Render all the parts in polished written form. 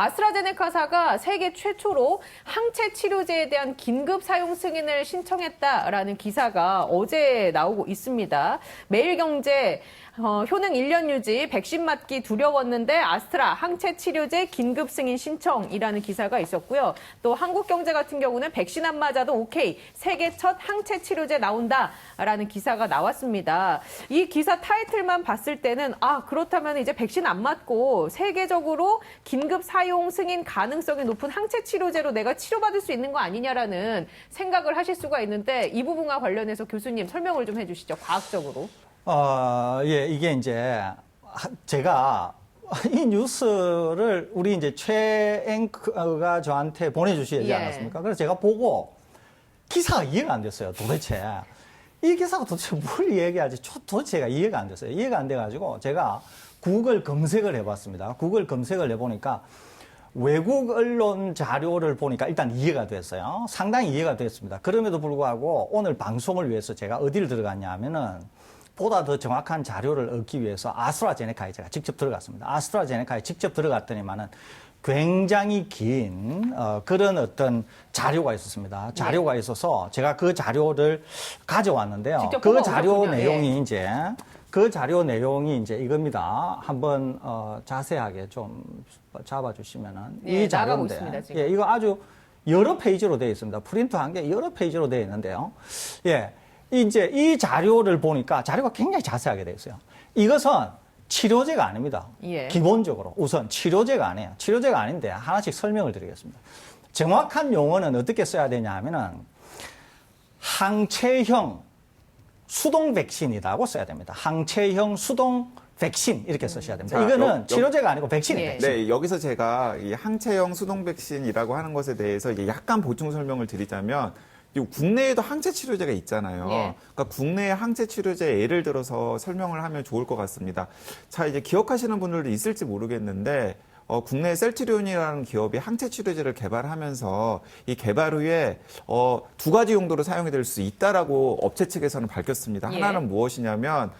아스트라제네카사가 세계 최초로 항체 치료제에 대한 긴급 사용 승인을 신청했다라는 기사가 어제 나오고 있습니다. 매일경제 효능 1년 유지, 백신 맞기 두려웠는데 아스트라 항체 치료제 긴급 승인 신청이라는 기사가 있었고요. 또 한국경제 같은 경우는 백신 안 맞아도 오케이, 세계 첫 항체 치료제 나온다라는 기사가 나왔습니다. 이 기사 타이틀만 봤을 때는 그렇다면 이제 백신 안 맞고 세계적으로 긴급 사용 승인 가능성이 높은 항체 치료제로 내가 치료받을 수 있는 거 아니냐라는 생각을 하실 수가 있는데 이 부분과 관련해서 교수님 설명을 좀 해주시죠. 과학적으로. 예, 이게 이제 제가 이 뉴스를 우리 이제 최 앵커가 저한테 보내주시지 않았습니까? 그래서 제가 보고 기사가 이해가 안 됐어요, 도대체. 이 기사가 도대체 뭘 얘기하지? 도대체 제가 이해가 안 됐어요. 이해가 안 돼가지고 제가 구글 검색을 해봤습니다. 구글 검색을 해보니까 외국 언론 자료를 보니까 일단 이해가 됐어요. 상당히 이해가 됐습니다. 그럼에도 불구하고 오늘 방송을 위해서 제가 어디를 들어갔냐 하면은 보다 더 정확한 자료를 얻기 위해서 아스트라제네카에 제가 직접 들어갔습니다. 아스트라제네카에 직접 들어갔더니만은 굉장히 긴 그런 어떤 자료가 있었습니다. 자료가 있어서 제가 그 자료를 가져왔는데요. 그 자료 내용이 그 자료 내용이 이제 이겁니다. 한번 자세하게 좀 잡아주시면은 이 자료인데, 이거 아주 여러 페이지로 되어 있습니다. 프린트한 게 여러 페이지로 되어 있는데요. 이제 이 자료를 보니까 자료가 굉장히 자세하게 되어 있어요. 이것은 치료제가 아닙니다. 기본적으로 우선 치료제가 아니에요. 치료제가 아닌데 하나씩 설명을 드리겠습니다. 정확한 용어는 어떻게 써야 되냐 하면은 항체형 수동 백신이라고 써야 됩니다. 항체형 수동 백신 이렇게 쓰셔야 됩니다. 이거는 치료제가 아니고 백신이에요. 네, 여기서 제가 이 항체형 수동 백신이라고 하는 것에 대해서 이게 약간 보충 설명을 드리자면 국내에도 항체 치료제가 있잖아요. 그러니까 국내의 항체 치료제 예를 들어서 설명을 하면 좋을 것 같습니다. 자, 이제 기억하시는 분들도 있을지 모르겠는데 국내 셀트리온이라는 기업이 항체 치료제를 개발하면서 이 개발 후에 두 가지 용도로 사용이 될 수 있다라고 업체 측에서는 밝혔습니다. 하나는 무엇이냐면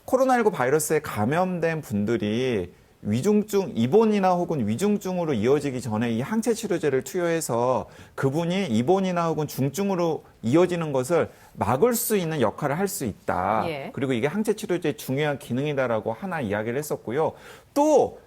코로나19 바이러스에 감염된 분들이 위중증, 입원이나 혹은 위중증으로 이어지기 전에 이 항체 치료제를 투여해서 그분이 입원이나 혹은 중증으로 이어지는 것을 막을 수 있는 역할을 할 수 있다. 그리고 이게 항체 치료제의 중요한 기능이다라고 하나 이야기를 했었고요. 또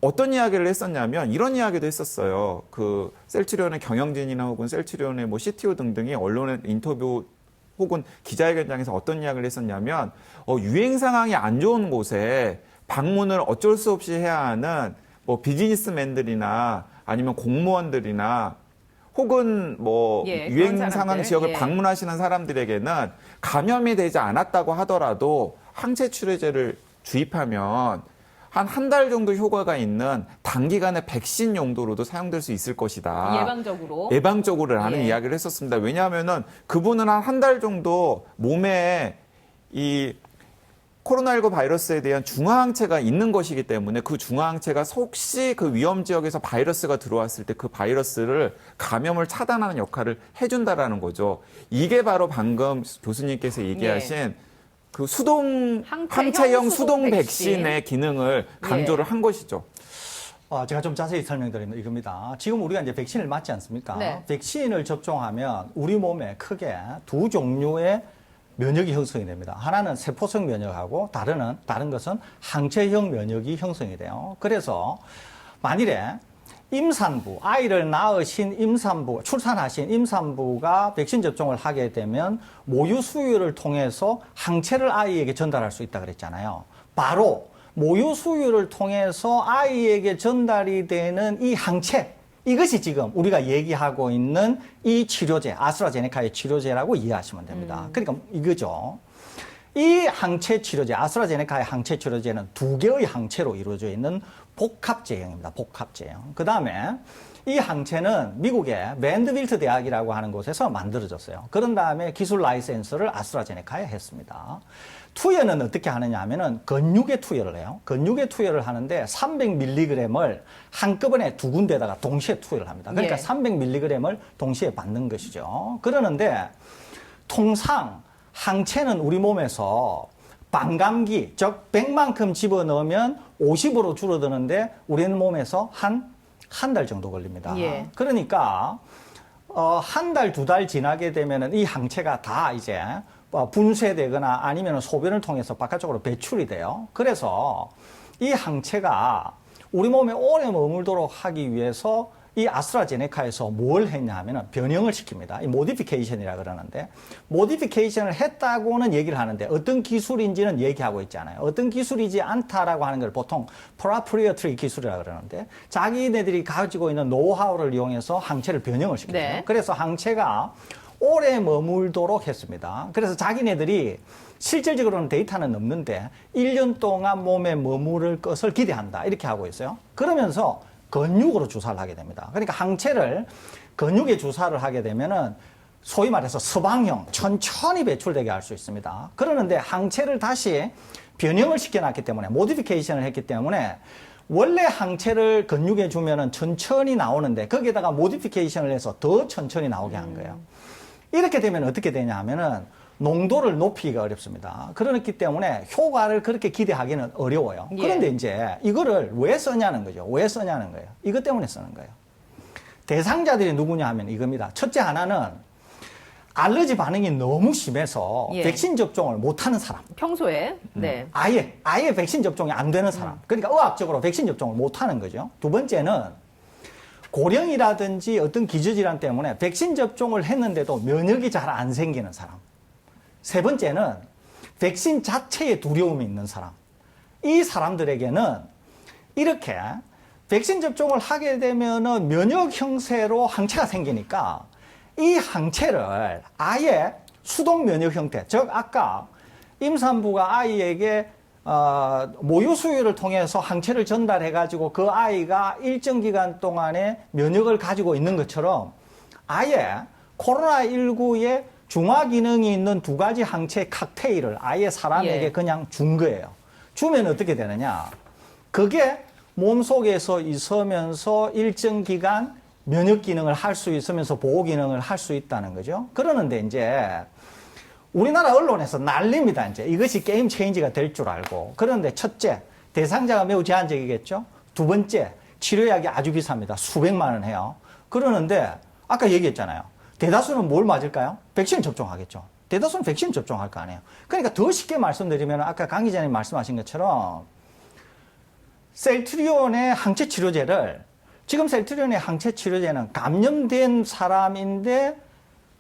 어떤 이야기를 했었냐면 이런 이야기도 했었어요. 그 셀트리온의 경영진이나 혹은 셀트리온의 뭐 CTO 등등이 언론의 인터뷰 혹은 기자회견장에서 어떤 이야기를 했었냐면 유행 상황이 안 좋은 곳에 방문을 어쩔 수 없이 해야 하는 뭐 비즈니스맨들이나 아니면 공무원들이나 혹은 뭐 유행 상황 지역을 방문하시는 사람들에게는 감염이 되지 않았다고 하더라도 항체 치료제를 주입하면 한 달 정도 효과가 있는 단기간의 백신 용도로도 사용될 수 있을 것이다. 예방적으로라는 이야기를 했었습니다. 왜냐하면은 그분은 한 달 정도 몸에 이 코로나19 바이러스에 대한 중화항체가 있는 것이기 때문에 그 중화항체가 혹시 그 위험 지역에서 바이러스가 들어왔을 때 그 바이러스를 감염을 차단하는 역할을 해준다라는 거죠. 이게 바로 방금 교수님께서 얘기하신 그 항체형 수동 백신의 기능을 강조를 한 것이죠. 제가 좀 자세히 설명드리면 이겁니다. 지금 우리가 이제 백신을 맞지 않습니까? 백신을 접종하면 우리 몸에 크게 두 종류의 면역이 형성이 됩니다. 하나는 세포성 면역하고 다른 것은 항체형 면역이 형성이 돼요. 그래서 만일에 임산부, 아이를 낳으신 임산부, 출산하신 임산부가 백신 접종을 하게 되면 모유 수유를 통해서 항체를 아이에게 전달할 수 있다 그랬잖아요. 바로 모유 수유를 통해서 아이에게 전달이 되는 이 항체, 이것이 지금 우리가 얘기하고 있는 이 치료제, 아스트라제네카의 치료제라고 이해하시면 됩니다. 그러니까 이거죠. 이 항체 치료제, 아스트라제네카의 항체 치료제는 두 개의 항체로 이루어져 있는 복합제형입니다. 복합제형. 그 다음에 이 항체는 미국의 밴드빌트 대학이라고 하는 곳에서 만들어졌어요. 그런 다음에 기술 라이센스를 아스트라제네카에 했습니다. 투여는 어떻게 하느냐 하면은 근육에 투여를 해요. 근육에 투여를 하는데 300mg을 한꺼번에 두 군데다가 동시에 투여를 합니다. 그러니까 300mg을 동시에 받는 것이죠. 그러는데 통상 항체는 우리 몸에서 반감기, 즉 100만큼 집어넣으면 50으로 줄어드는데 우리는 몸에서 한 달 정도 걸립니다. 예. 그러니까 한 달, 두 달 지나게 되면은 이 항체가 다 이제 분쇄되거나 아니면 소변을 통해서 바깥쪽으로 배출이 돼요. 그래서 이 항체가 우리 몸에 오래 머물도록 하기 위해서 이 아스트라제네카에서 뭘 했냐 하면은 변형을 시킵니다. 이 모디피케이션이라 그러는데, 모디피케이션을 했다고는 얘기를 하는데 어떤 기술인지는 얘기하고 있지 않아요. 어떤 기술이지 않다라고 하는 걸 보통 프로프리어트리 기술이라 그러는데, 자기네들이 가지고 있는 노하우를 이용해서 항체를 변형을 시켰어요. 네. 그래서 항체가 오래 머물도록 했습니다. 그래서 자기네들이 실질적으로는 데이터는 없는데 1년 동안 몸에 머무를 것을 기대한다. 이렇게 하고 있어요. 그러면서 근육으로 주사를 하게 됩니다. 그러니까 항체를 근육에 주사를 하게 되면은 소위 말해서 서방형, 천천히 배출되게 할 수 있습니다. 그러는데 항체를 다시 변형을 시켜놨기 때문에, 모디피케이션을 했기 때문에 원래 항체를 근육에 주면은 천천히 나오는데 거기에다가 모디피케이션을 해서 더 천천히 나오게 한 거예요. 이렇게 되면 어떻게 되냐 하면은 농도를 높이기가 어렵습니다. 그렇기 때문에 효과를 그렇게 기대하기는 어려워요. 예. 그런데 이제 이거를 왜 쓰냐는 거죠. 왜 쓰냐는 거예요. 이것 때문에 쓰는 거예요. 대상자들이 누구냐 하면 이겁니다. 첫째 하나는 알러지 반응이 너무 심해서 예. 백신 접종을 못하는 사람. 평소에 네. 아예 백신 접종이 안 되는 사람. 그러니까 의학적으로 백신 접종을 못하는 거죠. 두 번째는 고령이라든지 어떤 기저질환 때문에 백신 접종을 했는데도 면역이 잘 안 생기는 사람. 세 번째는 백신 자체에 두려움이 있는 사람. 이 사람들에게는 이렇게 백신 접종을 하게 되면은 면역 형태로 항체가 생기니까 이 항체를 아예 수동 면역 형태, 즉 아까 임산부가 아이에게 모유 수유를 통해서 항체를 전달해 가지고 그 아이가 일정 기간 동안에 면역을 가지고 있는 것처럼 아예 코로나19에 중화 기능이 있는 두 가지 항체 칵테일을 아예 사람에게 예. 그냥 준 거예요. 주면 어떻게 되느냐? 그게 몸속에서 있으면서 일정 기간 면역 기능을 할 수 있으면서 보호 기능을 할 수 있다는 거죠. 그러는데 이제 우리나라 언론에서 난립니다. 이제 이것이 게임 체인지가 될 줄 알고. 그런데 첫째, 대상자가 매우 제한적이겠죠. 두 번째, 치료약이 아주 비쌉니다. 수백만 원 해요. 그러는데 아까 얘기했잖아요. 대다수는 뭘 맞을까요? 백신 접종하겠죠. 대다수는 백신 접종할 거 아니에요. 그러니까 더 쉽게 말씀드리면 아까 강 기자님 말씀하신 것처럼 셀트리온의 항체 치료제를, 지금 셀트리온의 항체 치료제는 감염된 사람인데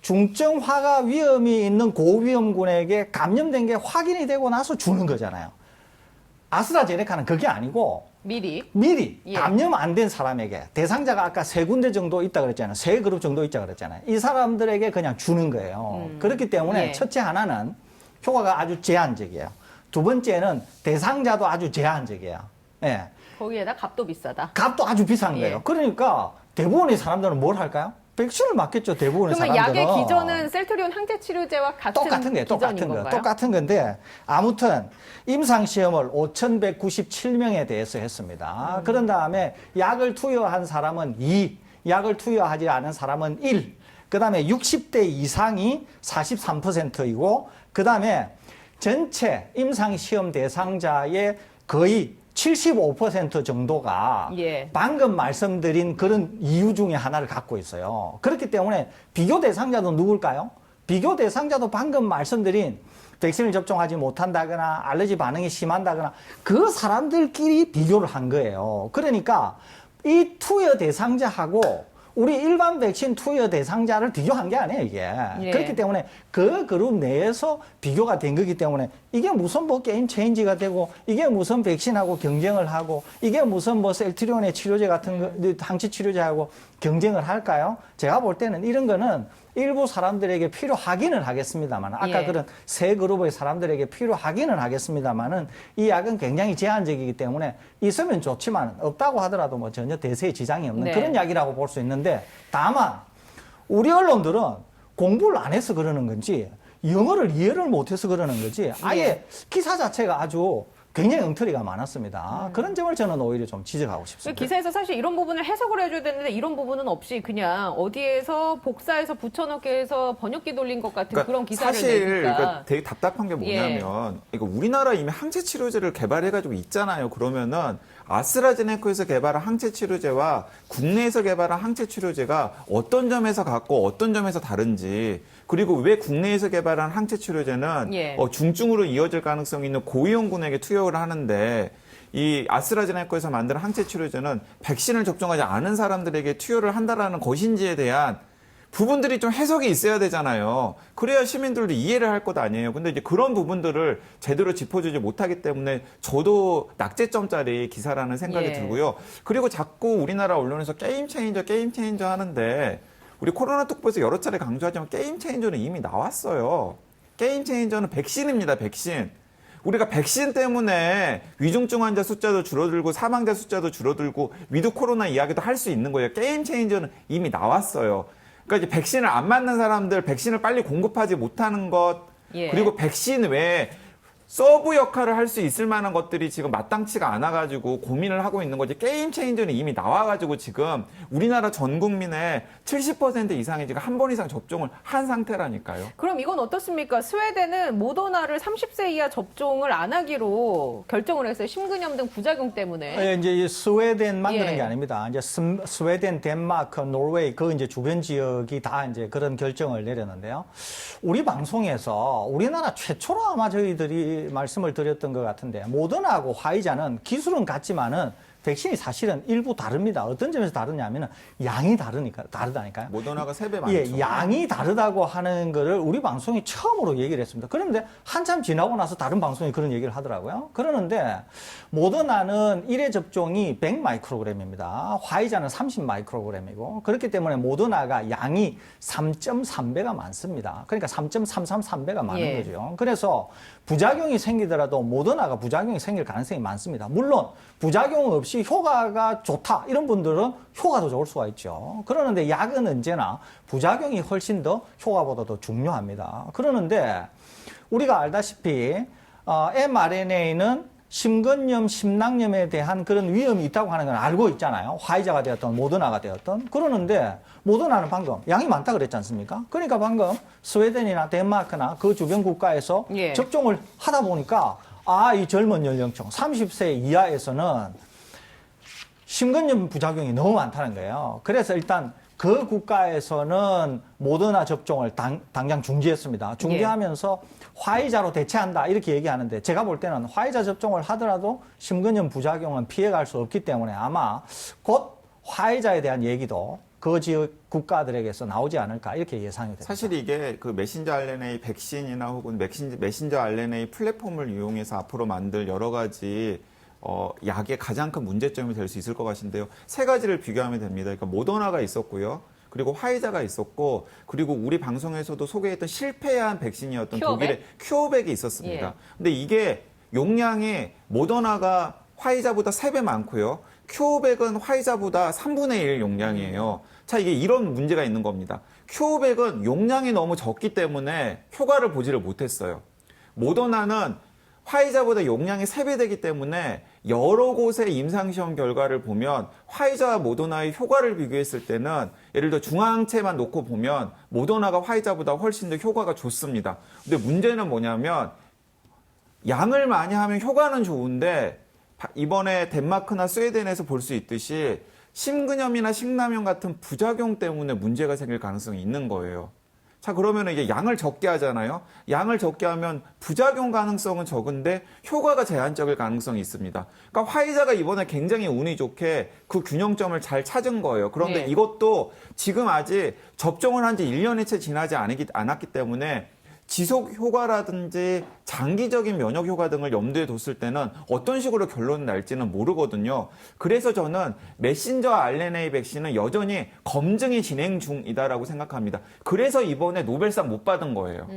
중증 화가 위험이 있는 고위험군에게 감염된 게 확인이 되고 나서 주는 거잖아요. 아스트라제네카는 그게 아니고 미리 예. 감염 안 된 사람에게, 대상자가 아까 세 군데 정도 있다 그랬잖아요. 세 그룹 정도 있다 그랬잖아요. 이 사람들에게 그냥 주는 거예요. 그렇기 때문에 예. 첫째 하나는 효과가 아주 제한적이에요. 두 번째는 대상자도 아주 제한적이에요. 예. 거기에다 값도 비싸다. 값도 아주 비싼 거예요. 예. 그러니까 대부분의 사람들은 뭘 할까요? 백신을 맞겠죠. 대부분의 그러면 사람들은. 약의 기전은 셀트리온 항체 치료제와 같은 똑같은 거예요. 기전인 똑같은 거. 건가요? 똑같은 건데 아무튼 임상시험을 5,197명에 대해서 했습니다. 그런 다음에 약을 투여한 사람은 2, 약을 투여하지 않은 사람은 1, 그 다음에 60대 이상이 43%이고 그 다음에 전체 임상시험 대상자의 거의 75% 정도가 예. 방금 말씀드린 그런 이유 중에 하나를 갖고 있어요. 그렇기 때문에 비교 대상자도 누굴까요? 비교 대상자도 방금 말씀드린 백신을 접종하지 못한다거나 알러지 반응이 심한다거나 그 사람들끼리 비교를 한 거예요. 그러니까 이 투여 대상자하고 우리 일반 백신 투여 대상자를 비교한 게 아니에요, 이게. 예. 그렇기 때문에 그 그룹 내에서 비교가 된 거기 때문에 이게 무슨 뭐 게임 체인지가 되고 이게 무슨 백신하고 경쟁을 하고 이게 무슨 뭐 셀트리온의 치료제 같은 거, 항체 치료제하고 경쟁을 할까요? 제가 볼 때는 이런 거는 일부 사람들에게 필요하기는 하겠습니다만, 아까 예. 그런 세 그룹의 사람들에게 필요하기는 하겠습니다만은 이 약은 굉장히 제한적이기 때문에 있으면 좋지만 없다고 하더라도 뭐 전혀 대세에 지장이 없는 네. 그런 약이라고 볼 수 있는데, 다만 우리 언론들은 공부를 안 해서 그러는 건지 영어를 이해를 못해서 그러는 거지 아예 기사 자체가 아주 굉장히 엉터리가 많았습니다. 그런 점을 저는 오히려 좀 지적하고 싶습니다. 기사에서 사실 이런 부분을 해석을 해줘야 되는데 이런 부분은 없이 그냥 어디에서 복사해서 붙여넣기 해서 번역기 돌린 것 같은 그런 기사를 사실 내니까. 그러니까 되게 답답한 게 뭐냐면 이거 우리나라 이미 항체 치료제를 개발해가지고 있잖아요. 그러면은 아스트라제네카에서 개발한 항체 치료제와 국내에서 개발한 항체 치료제가 어떤 점에서 같고 어떤 점에서 다른지, 그리고 왜 국내에서 개발한 항체 치료제는 중증으로 이어질 가능성이 있는 고위험군에게 투여를 하는데 이 아스트라제네카에서 만든 항체 치료제는 백신을 접종하지 않은 사람들에게 투여를 한다라는 것인지에 대한 부분들이 좀 해석이 있어야 되잖아요. 그래야 시민들도 이해를 할 것 아니에요. 근데 이제 그런 부분들을 제대로 짚어주지 못하기 때문에 저도 낙제점짜리 기사라는 생각이 들고요. 그리고 자꾸 우리나라 언론에서 게임 체인저 하는데 우리 코로나 특보에서 여러 차례 강조하지만 게임 체인저는 이미 나왔어요. 게임 체인저는 백신입니다. 백신. 우리가 백신 때문에 위중증 환자 숫자도 줄어들고 사망자 숫자도 줄어들고 위드 코로나 이야기도 할 수 있는 거예요. 게임 체인저는 이미 나왔어요. 그러니까 이제 백신을 안 맞는 사람들, 백신을 빨리 공급하지 못하는 것, 그리고 백신 외에 서브 역할을 할 수 있을 만한 것들이 지금 마땅치가 않아가지고 고민을 하고 있는 거지. 게임 체인저는 이미 나와가지고 지금 우리나라 전 국민의 70% 이상이 지금 한 번 이상 접종을 한 상태라니까요. 그럼 이건 어떻습니까? 스웨덴은 모더나를 30세 이하 접종을 안 하기로 결정을 했어요. 심근염 등 부작용 때문에. 이제 이 스웨덴만 그런 게 아닙니다. 이제 스웨덴, 덴마크, 노르웨이 그 이제 주변 지역이 다 이제 그런 결정을 내렸는데요. 우리 방송에서 우리나라 최초로 아마 저희들이 말씀을 드렸던 것 같은데 모더나하고 화이자는 기술은 같지만은 백신이 사실은 일부 다릅니다. 어떤 점에서 다르냐면은 양이 다르다니까요. 모더나가 3배 많죠. 예, 양이 다르다고 하는 거를 우리 방송이 처음으로 얘기를 했습니다. 그런데 한참 지나고 나서 다른 방송이 그런 얘기를 하더라고요. 그러는데 모더나는 1회 접종이 100 마이크로그램입니다. 화이자는 30 마이크로그램이고 그렇기 때문에 모더나가 양이 3.3배가 많습니다. 그러니까 3.333배가 많은 거죠. 그래서 부작용이 생기더라도 모더나가 부작용이 생길 가능성이 많습니다. 물론 부작용 없이 효과가 좋다 이런 분들은 효과도 좋을 수가 있죠. 그러는데 약은 언제나 부작용이 훨씬 더 효과보다 더 중요합니다. 그러는데 우리가 알다시피 mRNA는 심근염, 심낭염에 대한 그런 위험이 있다고 하는 건 알고 있잖아요. 화이자가 되었던 모더나가 되었던. 그러는데 모더나는 방금 양이 많다 그랬지 않습니까? 그러니까 방금 스웨덴이나 덴마크나 그 주변 국가에서 접종을 하다 보니까 이 젊은 연령층 30세 이하에서는 심근염 부작용이 너무 많다는 거예요. 그래서 일단 그 국가에서는 모더나 접종을 당장 중지했습니다. 중지하면서 화이자로 대체한다 이렇게 얘기하는데 제가 볼 때는 화이자 접종을 하더라도 심근염 부작용은 피해갈 수 없기 때문에 아마 곧 화이자에 대한 얘기도 그 지역 국가들에게서 나오지 않을까 이렇게 예상이 됩니다. 사실 이게 그 메신저 RNA 백신이나 혹은 메신저 RNA 플랫폼을 이용해서 앞으로 만들 여러 가지 약의 가장 큰 문제점이 될 수 있을 것 같은데요. 세 가지를 비교하면 됩니다. 그러니까 모더나가 있었고요. 그리고 화이자가 있었고, 그리고 우리 방송에서도 소개했던 실패한 백신이었던 독일의 큐어백이 있었습니다. 근데 이게 용량이 모더나가 화이자보다 3배 많고요. 큐어백은 화이자보다 3분의 1 용량이에요. 자, 이게 이런 문제가 있는 겁니다. 큐어백은 용량이 너무 적기 때문에 효과를 보지를 못했어요. 모더나는 화이자보다 용량이 3배 되기 때문에 여러 곳의 임상시험 결과를 보면 화이자와 모더나의 효과를 비교했을 때는 예를 들어 중화항체만 놓고 보면 모더나가 화이자보다 훨씬 더 효과가 좋습니다. 근데 문제는 뭐냐면 양을 많이 하면 효과는 좋은데 이번에 덴마크나 스웨덴에서 볼 수 있듯이 심근염이나 심낭염 같은 부작용 때문에 문제가 생길 가능성이 있는 거예요. 자, 그러면 이게 양을 적게 하잖아요. 양을 적게 하면 부작용 가능성은 적은데 효과가 제한적일 가능성이 있습니다. 그러니까 화이자가 이번에 굉장히 운이 좋게 그 균형점을 잘 찾은 거예요. 그런데 이것도 지금 아직 접종을 한 지 1년이 채 지나지 않았기 때문에 지속 효과라든지 장기적인 면역 효과 등을 염두에 뒀을 때는 어떤 식으로 결론이 날지는 모르거든요. 그래서 저는 메신저 RNA 백신은 여전히 검증이 진행 중이다라고 생각합니다. 그래서 이번에 노벨상 못 받은 거예요.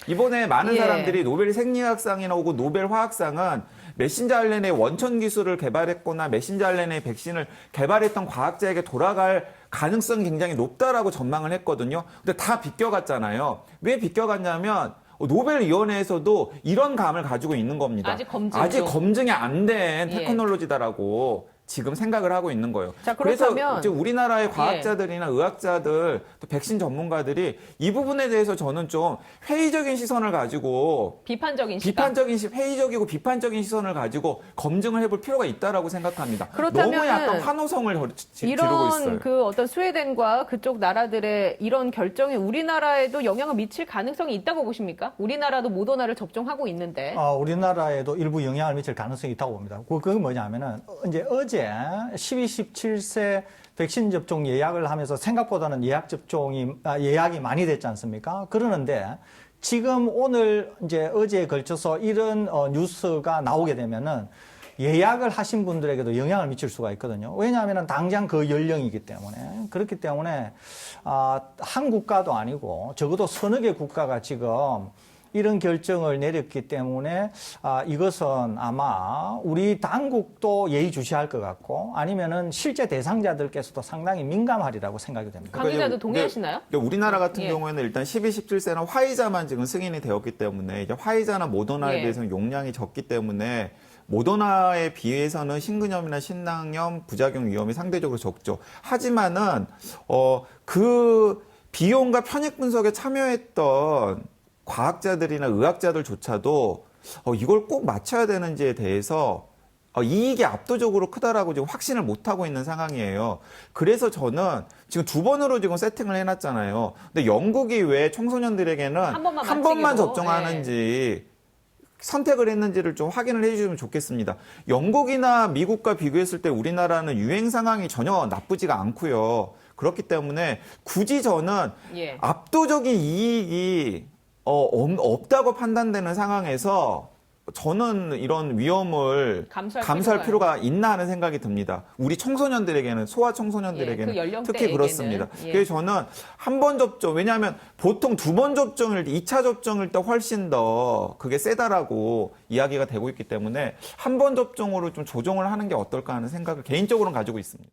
이번에 많은 사람들이 노벨 생리학상이나 혹은 노벨 화학상은 메신저 RNA 원천 기술을 개발했거나 메신저 RNA 백신을 개발했던 과학자에게 돌아갈 가능성이 굉장히 높다라고 전망을 했거든요. 근데 다 비껴갔잖아요. 왜 비껴갔냐면 노벨위원회에서도 이런 감을 가지고 있는 겁니다. 아직 검증이 안 된 예. 테크놀로지다라고 지금 생각을 하고 있는 거예요. 자, 그래서 그렇다면 이제 우리나라의 예. 과학자들이나 의학자들, 또 백신 전문가들이 이 부분에 대해서 저는 좀 회의적인 시선을 가지고 비판적인 시각. 회의적이고 비판적인 시선을 가지고 검증을 해볼 필요가 있다라고 생각합니다. 그렇다면 너무 약간 환호성을 기르고 이런 있어요. 그 어떤 스웨덴과 그쪽 나라들의 이런 결정이 우리나라에도 영향을 미칠 가능성이 있다고 보십니까? 우리나라도 모더나를 접종하고 있는데. 우리나라에도 일부 영향을 미칠 가능성이 있다고 봅니다. 그게 뭐냐면은 이제 어제 12, 17세 백신 접종 예약을 하면서 생각보다는 예약이 많이 됐지 않습니까? 그러는데 지금 오늘 이제 어제에 걸쳐서 이런 뉴스가 나오게 되면은 예약을 하신 분들에게도 영향을 미칠 수가 있거든요. 왜냐하면 당장 그 연령이기 때문에. 그렇기 때문에 한 국가도 아니고 적어도 서너 개 국가가 지금 이런 결정을 내렸기 때문에 이것은 아마 우리 당국도 예의주시할 것 같고 아니면은 실제 대상자들께서도 상당히 민감하리라고 생각이 됩니다. 강 기자도 동의하시나요? 우리나라 같은 예. 경우에는 일단 12, 17세는 화이자만 지금 승인이 되었기 때문에 이제 화이자나 모더나에 예. 비해서는 용량이 적기 때문에 모더나에 비해서는 신근염이나 신낭염 부작용 위험이 상대적으로 적죠. 하지만은 그 비용과 편익 분석에 참여했던 과학자들이나 의학자들조차도 이걸 꼭 맞춰야 되는지에 대해서 이익이 압도적으로 크다라고 지금 확신을 못하고 있는 상황이에요. 그래서 저는 지금 두 번으로 지금 세팅을 해놨잖아요. 근데 영국이 왜 청소년들에게는 한 번만 번만 맞추기로. 접종하는지 선택을 했는지를 좀 확인을 해주시면 좋겠습니다. 영국이나 미국과 비교했을 때 우리나라는 유행 상황이 전혀 나쁘지가 않고요. 그렇기 때문에 굳이 저는 예. 압도적인 이익이 없다고 판단되는 상황에서 저는 이런 위험을 감수할 필요가 있나 하는 생각이 듭니다. 우리 청소년들에게는, 소아 청소년들에게는 그 연령대에게는. 특히 그렇습니다. 예. 그래서 저는 한 번 접종, 왜냐하면 보통 두 번 접종일 때, 2차 접종일 때 훨씬 더 그게 세다라고 이야기가 되고 있기 때문에 한 번 접종으로 좀 조정을 하는 게 어떨까 하는 생각을 개인적으로는 가지고 있습니다.